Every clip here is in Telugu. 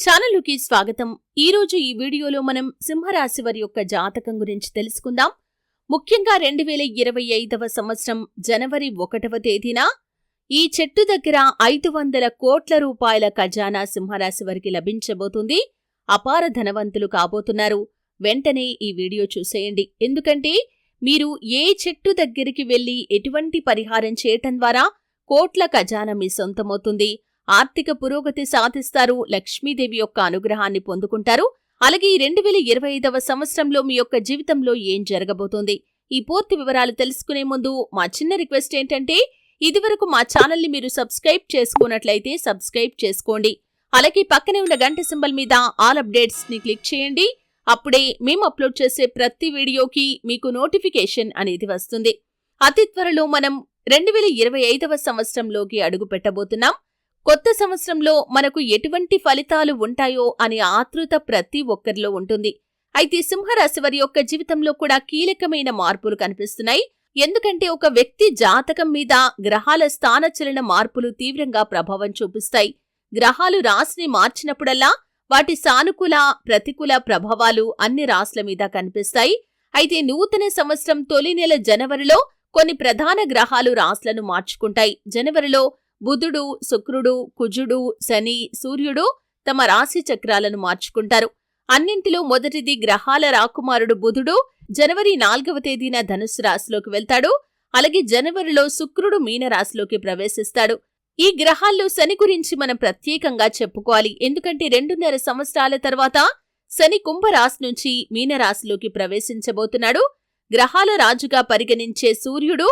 ఛానలుకి స్వాగతం. ఈరోజు ఈ వీడియోలో మనం సింహరాశి వారి యొక్క జాతకం గురించి తెలుసుకుందాం. ముఖ్యంగా 2025వ సంవత్సరం జనవరి 1వ తేదీన ఈ చెట్టు దగ్గర 500 కోట్ల రూపాయల ఖజానా సింహరాశి వారికి లభించబోతుంది. అపార ధనవంతులు కాబోతున్నారు. వెంటనే ఈ వీడియో చూసేయండి. ఎందుకంటే మీరు ఏ చెట్టు దగ్గరికి వెళ్లి ఎటువంటి పరిహారం చేయటం ద్వారా కోట్ల ఖజానా మీ సొంతమవుతుంది. ఆర్థిక పురోగతి సాధిస్తారు. లక్ష్మీదేవి యొక్క అనుగ్రహాన్ని పొందుకుంటారు. అలాగే ఈ 2025వ సంవత్సరంలో మీ యొక్క జీవితంలో ఏం జరగబోతోంది, ఈ పూర్తి వివరాలు తెలుసుకునే ముందు మా చిన్న రిక్వెస్ట్ ఏంటంటే, ఇదివరకు మా ఛానల్ని మీరు సబ్స్క్రైబ్ చేసుకున్నట్లయితే సబ్స్క్రైబ్ చేసుకోండి. అలాగే పక్కనే ఉన్న గంట సింబల్ మీద ఆల్ అప్డేట్స్ ని క్లిక్ చేయండి. అప్పుడే మేము అప్లోడ్ చేసే ప్రతి వీడియోకి మీకు నోటిఫికేషన్ అనేది వస్తుంది. అతి త్వరలో మనం 2025వ సంవత్సరంలోకి అడుగు పెట్టబోతున్నాం. కొత్త సంవత్సరంలో మనకు ఎటువంటి ఫలితాలు ఉంటాయో అనే ఆతృత ప్రతి ఒక్కరిలో ఉంటుంది. అయితే సింహరాశి వారి యొక్క జీవితంలో కూడా కీలకమైన మార్పులు కనిపిస్తున్నాయి. ఎందుకంటే ఒక వ్యక్తి జాతకం మీద గ్రహాల స్థానచలన మార్పులు తీవ్రంగా ప్రభావం చూపిస్తాయి. గ్రహాలు రాశిని మార్చినప్పుడల్లా వాటి సానుకూల ప్రతికూల ప్రభావాలు అన్ని రాశుల మీద కనిపిస్తాయి. అయితే నూతన సంవత్సరం తొలి నెల జనవరిలో కొన్ని ప్రధాన గ్రహాలు రాశులను మార్చుకుంటాయి. జనవరిలో బుధుడు, శుక్రుడు, కుజుడు, శని, సూర్యుడు తమ రాశి చక్రాలను మార్చుకుంటారు. అన్నింటిలో మొదటిది గ్రహాల రాకుమారుడు బుధుడు జనవరి 4వ తేదీన ధనుస్సు రాశిలోకి వెళ్తాడు. అలాగే జనవరిలో శుక్రుడు మీనరాశిలోకి ప్రవేశిస్తాడు. ఈ గ్రహాల్లో శని గురించి మనం ప్రత్యేకంగా చెప్పుకోవాలి. ఎందుకంటే 2.5 సంవత్సరాల తర్వాత శని కుంభరాశి నుంచి మీనరాశిలోకి ప్రవేశించబోతున్నాడు. గ్రహాల రాజుగా పరిగణించే సూర్యుడు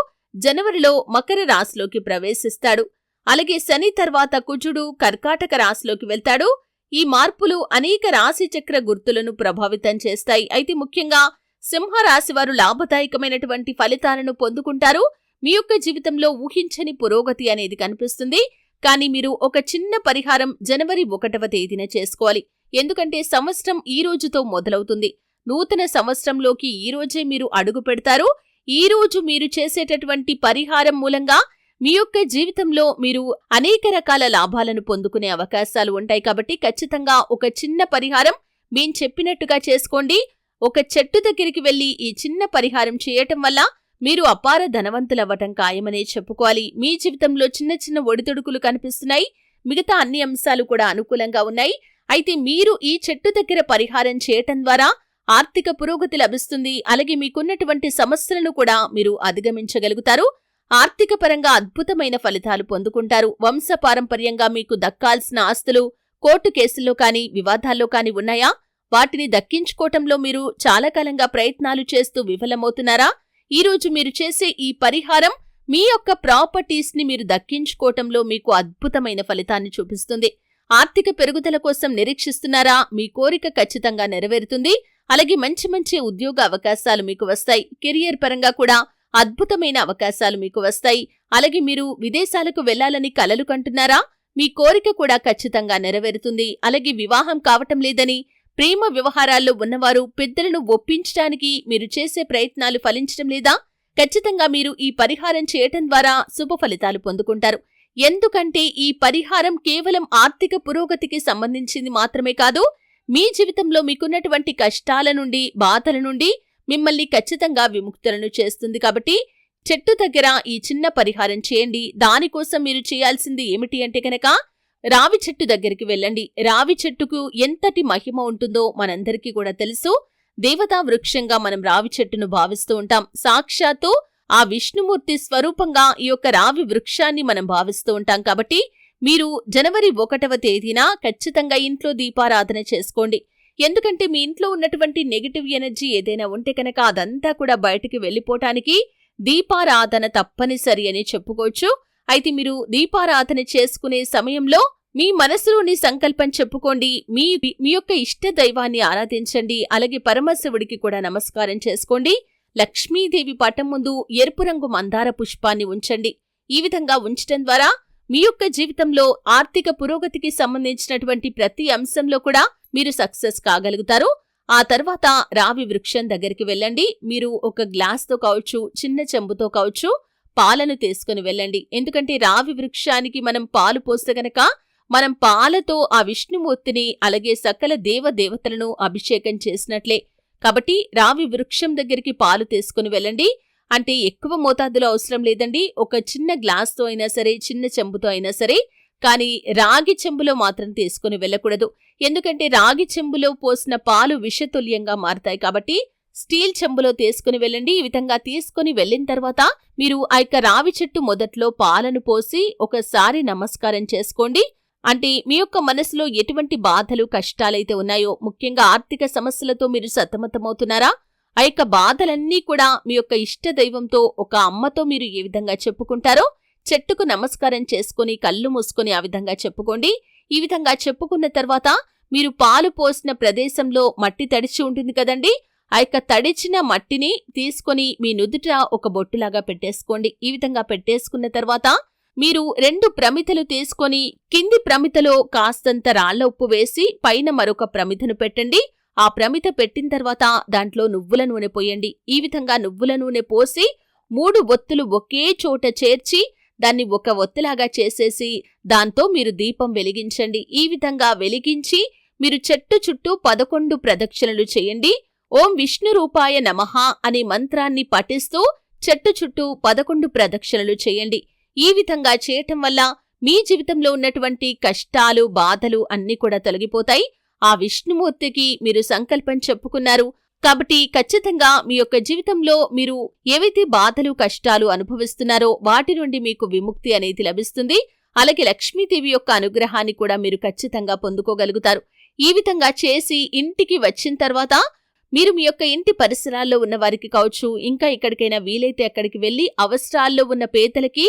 జనవరిలో మకర రాశిలోకి ప్రవేశిస్తాడు. అలాగే శని తర్వాత కుజుడు కర్కాటక రాశిలోకి వెళ్తాడు. ఈ మార్పులు అనేక రాశి చక్ర గుర్తులను ప్రభావితం చేస్తాయి. అయితే ముఖ్యంగా సింహరాశి వారు లాభదాయకమైనటువంటి ఫలితాలను పొందుకుంటారు. మీ యొక్క జీవితంలో ఊహించని పురోగతి అనేది కనిపిస్తుంది. కానీ మీరు ఒక చిన్న పరిహారం జనవరి 1వ తేదీన చేసుకోవాలి. ఎందుకంటే సంవత్సరం ఈ రోజుతో మొదలవుతుంది. నూతన సంవత్సరంలోకి ఈ రోజే మీరు అడుగు పెడతారు. ఈ రోజు మీరు చేసేటటువంటి పరిహారం మూలంగా మీ యొక్క జీవితంలో మీరు అనేక రకాల లాభాలను పొందుకునే అవకాశాలు ఉంటాయి. కాబట్టి ఖచ్చితంగా ఒక చిన్న పరిహారం మేం చెప్పినట్టుగా చేసుకోండి. ఒక చెట్టు దగ్గరికి వెళ్లి ఈ చిన్న పరిహారం చేయటం వల్ల మీరు అపార ధనవంతులవ్వటం ఖాయమనే చెప్పుకోవాలి. మీ జీవితంలో చిన్న చిన్న ఒడిదుడుకులు కనిపిస్తున్నాయి. మిగతా అన్ని అంశాలు కూడా అనుకూలంగా ఉన్నాయి. అయితే మీరు ఈ చెట్టు దగ్గర పరిహారం చేయటం ద్వారా ఆర్థిక పురోగతి లభిస్తుంది. అలాగే మీకున్నటువంటి సమస్యలను కూడా మీరు అధిగమించగలుగుతారు. ఆర్థిక పరంగా అద్భుతమైన ఫలితాలు పొందుకుంటారు. వంశపారంపర్యంగా మీకు దక్కాల్సిన ఆస్తులు కోర్టు కేసుల్లో కానీ వివాదాల్లో కానీ ఉన్నాయా? వాటిని దక్కించుకోవటంలో మీరు చాలా కాలంగా ప్రయత్నాలు చేస్తూ విఫలమవుతున్నారా? ఈరోజు మీరు చేసే ఈ పరిహారం మీ యొక్క ప్రాపర్టీస్ ని మీరు దక్కించుకోవటంలో మీకు అద్భుతమైన ఫలితాన్ని చూపిస్తుంది. ఆర్థిక పెరుగుదల కోసం నిరీక్షిస్తున్నారా? మీ కోరిక ఖచ్చితంగా నెరవేరుతుంది. అలాగే మంచి మంచి ఉద్యోగ అవకాశాలు మీకు వస్తాయి. కెరియర్ పరంగా కూడా అద్భుతమైన అవకాశాలు మీకు వస్తాయి. అలాగే మీరు విదేశాలకు వెళ్లాలని కలలు కంటున్నారా? మీ కోరిక కూడా ఖచ్చితంగా నెరవేరుతుంది. అలాగే వివాహం కావటం లేదని ప్రేమ వ్యవహారాల్లో ఉన్నవారు పెద్దలను ఒప్పించడానికి మీరు చేసే ప్రయత్నాలు ఫలించడం లేదా? ఖచ్చితంగా మీరు ఈ పరిహారం చేయటం ద్వారా శుభ ఫలితాలు పొందుకుంటారు. ఎందుకంటే ఈ పరిహారం కేవలం ఆర్థిక పురోగతికి సంబంధించింది మాత్రమే కాదు, మీ జీవితంలో మీకున్నటువంటి కష్టాల నుండి బాధల నుండి మిమ్మల్ని ఖచ్చితంగా విముక్తులను చేస్తుంది. కాబట్టి చెట్టు దగ్గర ఈ చిన్న పరిహారం చేయండి. దానికోసం మీరు చేయాల్సింది ఏమిటి అంటే కనుక రావి చెట్టు దగ్గరికి వెళ్ళండి. రావి చెట్టుకు ఎంతటి మహిమ ఉంటుందో మనందరికీ కూడా తెలుసు. దేవతా వృక్షంగా మనం రావి చెట్టును భావిస్తూ ఉంటాం. సాక్షాత్తు ఆ విష్ణుమూర్తి స్వరూపంగా ఈ యొక్క రావి వృక్షాన్ని మనం భావిస్తూ ఉంటాం. కాబట్టి మీరు జనవరి 1వ తేదీన ఖచ్చితంగా ఇంట్లో దీపారాధన చేసుకోండి. ఎందుకంటే మీ ఇంట్లో ఉన్నటువంటి నెగటివ్ ఎనర్జీ ఏదైనా ఉంటే కనుక అదంతా కూడా బయటికి వెళ్లిపోవటానికి దీపారాధన తప్పనిసరి అని చెప్పుకోవచ్చు. అయితే మీరు దీపారాధన చేసుకునే సమయంలో మీ మనసులోని సంకల్పం చెప్పుకోండి. మీ యొక్క ఇష్ట దైవాన్ని ఆరాధించండి. అలాగే పరమశివుడికి కూడా నమస్కారం చేసుకోండి. లక్ష్మీదేవి పటం ముందు ఎరుపు రంగు మందార పుష్పాన్ని ఉంచండి. ఈ విధంగా ఉంచటం ద్వారా మీ యొక్క జీవితంలో ఆర్థిక పురోగతికి సంబంధించినటువంటి ప్రతి అంశంలో కూడా మీరు సక్సెస్ కాగలుగుతారు. ఆ తర్వాత రావి వృక్షం దగ్గరికి వెళ్ళండి. మీరు ఒక గ్లాస్తో కావచ్చు, చిన్న చెంబుతో కావచ్చు పాలను తీసుకుని వెళ్ళండి. ఎందుకంటే రావి వృక్షానికి మనం పాలు పోస్తే గనక మనం పాలతో ఆ విష్ణుమూర్తిని అలాగే సకల దేవదేవతలను అభిషేకం చేసినట్లే. కాబట్టి రావి వృక్షం దగ్గరికి పాలు తీసుకుని వెళ్ళండి. అంటే ఎక్కువ మోతాదులో అవసరం లేదండి. ఒక చిన్న గ్లాస్తో అయినా సరే, చిన్న చెంబుతో అయినా సరే, కానీ రాగి చెంబులో మాత్రం తీసుకుని వెళ్ళకూడదు. ఎందుకంటే రాగి చెంబులో పోసిన పాలు విషతుల్యంగా మారతాయి. కాబట్టి స్టీల్ చెంబులో తీసుకుని వెళ్ళండి. ఈ విధంగా తీసుకుని వెళ్ళిన తర్వాత మీరు ఆ యొక్క రావి చెట్టు మొదట్లో పాలను పోసి ఒకసారి నమస్కారం చేసుకోండి. అంటే మీ యొక్క మనసులో ఎటువంటి బాధలు కష్టాలైతే ఉన్నాయో, ముఖ్యంగా ఆర్థిక సమస్యలతో మీరు సతమతమవుతున్నారా, ఆ యొక్క బాధలన్నీ కూడా మీ యొక్క ఇష్ట దైవంతో, ఒక అమ్మతో మీరు ఏ విధంగా చెప్పుకుంటారో చెట్టుకు నమస్కారం చేసుకుని కళ్ళు మూసుకొని ఆ విధంగా చెప్పుకోండి. ఈ విధంగా చెప్పుకున్న తర్వాత మీరు పాలు పోసిన ప్రదేశంలో మట్టి తడిచి ఉంటుంది కదండి, ఆ యొక్క తడిచిన మట్టిని తీసుకొని మీ నుదుట ఒక బొట్టులాగా పెట్టేసుకోండి. ఈ విధంగా పెట్టేసుకున్న తర్వాత మీరు 2 ప్రమిదలు తీసుకొని కింది ప్రమిదలో కాస్తంత రాళ్ల ఉప్పు వేసి పైన మరొక ప్రమిదను పెట్టండి. ఆ ప్రమిద పెట్టిన తర్వాత దాంట్లో నువ్వుల నూనె పోయండి. ఈ విధంగా నువ్వుల నూనె పోసి 3 ఒత్తులు ఒకే చోట చేర్చి దాన్ని ఒక ఒత్తిలాగా చేసేసి దాంతో మీరు దీపం వెలిగించండి. ఈ విధంగా వెలిగించి మీరు చెట్టు చుట్టూ 11 ప్రదక్షిణలు చేయండి. ఓం విష్ణు రూపాయ నమః అనే మంత్రాన్ని పఠిస్తూ చెట్టు చుట్టూ 11 ప్రదక్షిణలు చేయండి. ఈ విధంగా చేయటం వల్ల మీ జీవితంలో ఉన్నటువంటి కష్టాలు, బాధలు అన్నీ కూడా తొలగిపోతాయి. ఆ విష్ణుమూర్తికి మీరు సంకల్పం చెప్పుకున్నారు కాబట్టి ఖచ్చితంగా మీ యొక్క జీవితంలో మీరు ఏవైతే బాధలు, కష్టాలు అనుభవిస్తున్నారో వాటి నుండి మీకు విముక్తి అనేది లభిస్తుంది. అలాగే లక్ష్మీదేవి యొక్క అనుగ్రహాన్ని కూడా మీరు ఖచ్చితంగా పొందుకోగలుగుతారు. ఈ విధంగా చేసి ఇంటికి వచ్చిన తర్వాత మీరు మీ యొక్క ఇంటి పరిసరాల్లో ఉన్న వారికి కావచ్చు, ఇంకా ఎక్కడికైనా వీలైతే అక్కడికి వెళ్లి అవసరాల్లో ఉన్న పేదలకి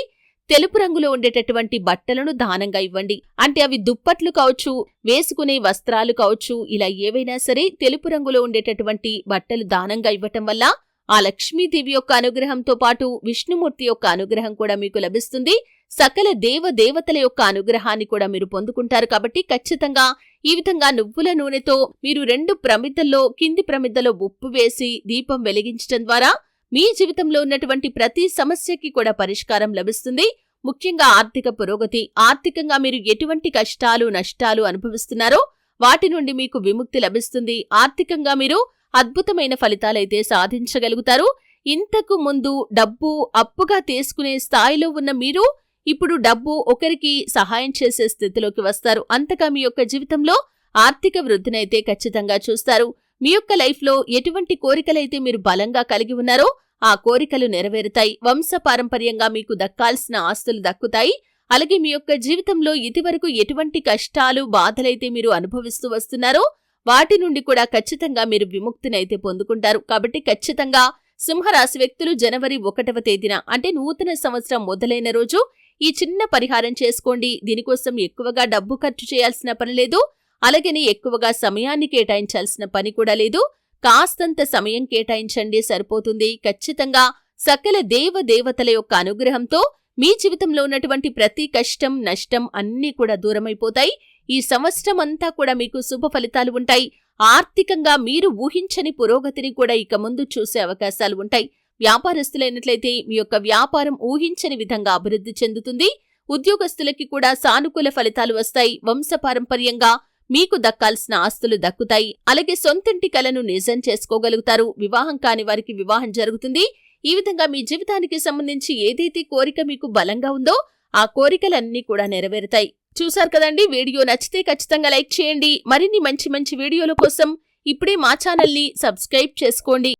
తెలుపు రంగులో ఉండేటటువంటి బట్టలను దానంగా ఇవ్వండి. అంటే అవి దుప్పట్లు కావచ్చు, వేసుకునే వస్త్రాలు కావచ్చు, ఇలా ఏవైనా సరే తెలుపు రంగులో ఉండేటటువంటి బట్టలు దానంగా ఇవ్వటం వల్ల ఆ లక్ష్మీదేవి యొక్క అనుగ్రహంతో పాటు విష్ణుమూర్తి యొక్క అనుగ్రహం కూడా మీకు లభిస్తుంది. సకల దేవదేవతల యొక్క అనుగ్రహాన్ని కూడా మీరు పొందుకుంటారు. కాబట్టి ఖచ్చితంగా ఈ విధంగా నువ్వుల నూనెతో మీరు 2 ప్రమిదల్లో కింది ప్రమిదలో ఉప్పు వేసి దీపం వెలిగించడం ద్వారా మీ జీవితంలో ఉన్నటువంటి ప్రతి సమస్యకి కూడా పరిష్కారం లభిస్తుంది. ముఖ్యంగా ఆర్థిక పురోగతి, ఆర్థికంగా మీరు ఎటువంటి కష్టాలు, నష్టాలు అనుభవిస్తున్నారో వాటి నుండి మీకు విముక్తి లభిస్తుంది. ఆర్థికంగా మీరు అద్భుతమైన ఫలితాలైతే సాధించగలుగుతారు. ఇంతకు ముందు డబ్బు అప్పుగా తీసుకునే స్థాయిలో ఉన్న మీరు ఇప్పుడు డబ్బు ఒకరికి సహాయం చేసే స్థితిలోకి వస్తారు. అంతగా మీ యొక్క జీవితంలో ఆర్థిక వృద్ధినైతే ఖచ్చితంగా చూస్తారు. మీ యొక్క లైఫ్లో ఎటువంటి కోరికలైతే మీరు బలంగా కలిగి ఉన్నారో ఆ కోరికలు నెరవేరుతాయి. వంశపారంపర్యంగా మీకు దక్కాల్సిన ఆస్తులు దక్కుతాయి. అలాగే మీ యొక్క జీవితంలో ఇదివరకు ఎటువంటి కష్టాలు, బాధలైతే మీరు అనుభవిస్తూ వస్తున్నారో వాటి నుండి కూడా ఖచ్చితంగా మీరు విముక్తినైతే పొందుకుంటారు. కాబట్టి ఖచ్చితంగా సింహరాశి వ్యక్తులు జనవరి 1వ తేదీన అంటే నూతన సంవత్సరం మొదలైన రోజు ఈ చిన్న పరిహారం చేసుకోండి. దీనికోసం ఎక్కువగా డబ్బు ఖర్చు చేయాల్సిన పని లేదు. అలాగని ఎక్కువగా సమయాన్ని కేటాయించాల్సిన పని కూడా లేదు. కాస్తంత సమయం కేటాయించండి, సరిపోతుంది. ఖచ్చితంగా సకల దేవదేవతల యొక్క అనుగ్రహంతో మీ జీవితంలో ఉన్నటువంటి ప్రతి కష్టం, నష్టం అన్నీ కూడా దూరమైపోతాయి. ఈ సంవత్సరం అంతా కూడా మీకు శుభ ఫలితాలు ఉంటాయి. ఆర్థికంగా మీరు ఊహించని పురోగతిని కూడా ఇక ముందు చూసే అవకాశాలు ఉంటాయి. వ్యాపారస్తులైనట్లయితే మీ యొక్క వ్యాపారం ఊహించని విధంగా అభివృద్ధి చెందుతుంది. ఉద్యోగస్తులకి కూడా సానుకూల ఫలితాలు వస్తాయి. వంశపారంపర్యంగా మీకు దక్కాల్సిన ఆస్తులు దక్కుతాయి. అలాగే సొంతింటి కలను నిజం చేసుకోగలుగుతారు. వివాహం కాని వారికి వివాహం జరుగుతుంది. ఈ విధంగా మీ జీవితానికి సంబంధించి ఏదైతే కోరిక మీకు బలంగా ఉందో ఆ కోరికలన్నీ కూడా నెరవేరుతాయి. చూశారు కదండి. వీడియో నచ్చితే ఖచ్చితంగా లైక్ చేయండి. మరిన్ని మంచి మంచి వీడియోల కోసం ఇప్పుడే మా ఛానల్ని సబ్స్క్రైబ్ చేసుకోండి.